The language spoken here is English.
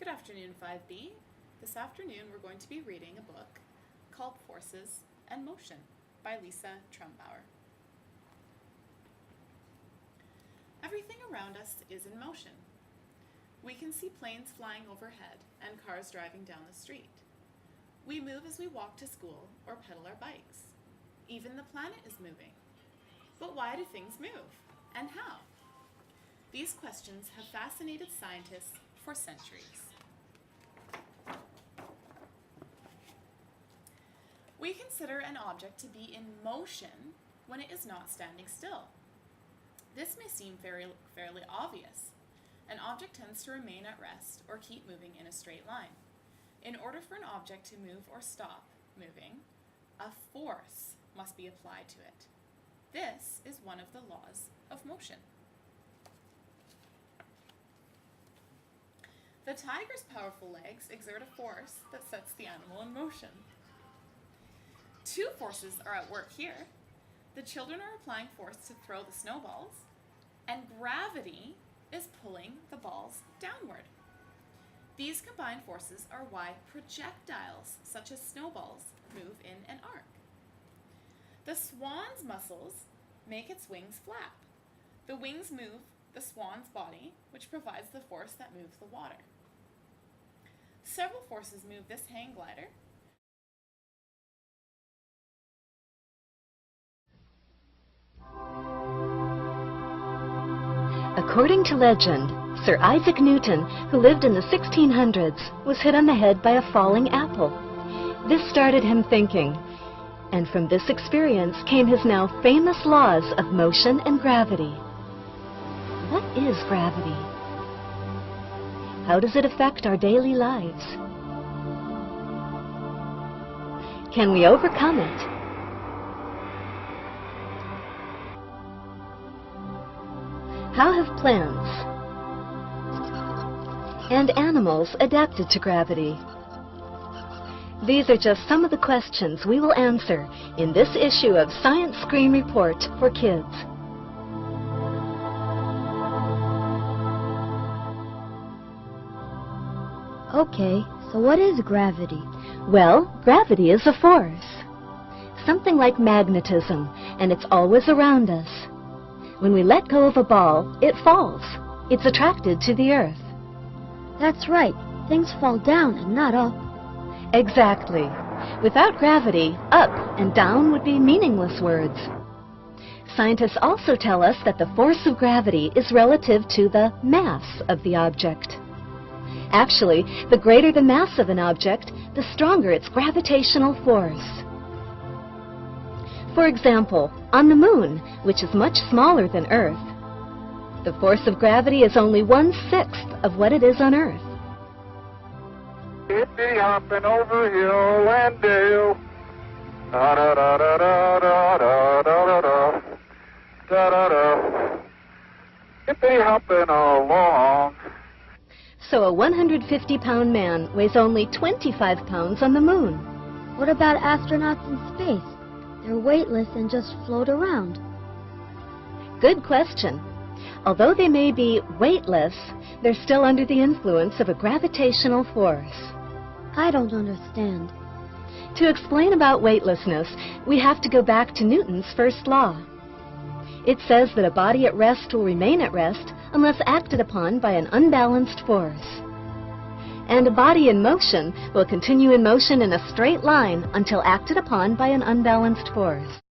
Good afternoon, 5B. This afternoon we're going to be reading a book called Forces and Motion by Lisa Trumbauer. Everything around us is in motion. We can see planes flying overhead and cars driving down the street. We move as we walk to school or pedal our bikes. Even the planet is moving. But why do things move, and how? These questions have fascinated scientists for centuries. We consider an object to be in motion when it is not standing still. This may seem fairly obvious. An object tends to remain at rest or keep moving in a straight line. In order for an object to move or stop moving, a force must be applied to it. This is one of the laws of motion. The tiger's powerful legs exert a force that sets the animal in motion. Two forces are at work here. The children are applying force to throw the snowballs, and gravity is pulling the balls downward. These combined forces are why projectiles, such as snowballs, move in an arc. The swan's muscles make its wings flap. The wings move the swan's body, which provides the force that moves the water. Several forces move this hang glider. According to legend, Sir Isaac Newton, who lived in the 1600s, was hit on the head by a falling apple. This started him thinking, and from this experience came his now famous laws of motion and gravity. What is gravity? How does it affect our daily lives? Can we overcome it? How have plants and animals adapted to gravity? These are just some of the questions we will answer in this issue of Science Screen Report for Kids. Okay, so what is gravity? Well, gravity is a force. Something like magnetism, and it's always around us. When we let go of a ball, it falls. It's attracted to the earth. That's right. Things fall down and not up. Exactly. Without gravity, up and down would be meaningless words. Scientists also tell us that the force of gravity is relative to the mass of the object. Actually, the greater the mass of an object, the stronger its gravitational force. For example, on the Moon, which is much smaller than Earth, the force of gravity is only 1/6 of what it is on Earth. Hippity hopping over hill and dale. Da da da da da da da da da da da da. Hippity hopping along. So a 150-pound man weighs only 25 pounds on the Moon. What about astronauts in space? They're weightless and just float around. Good question. Although they may be weightless, they're still under the influence of a gravitational force. I don't understand. To explain about weightlessness, we have to go back to Newton's first law. It says that a body at rest will remain at rest unless acted upon by an unbalanced force. And a body in motion will continue in motion in a straight line until acted upon by an unbalanced force.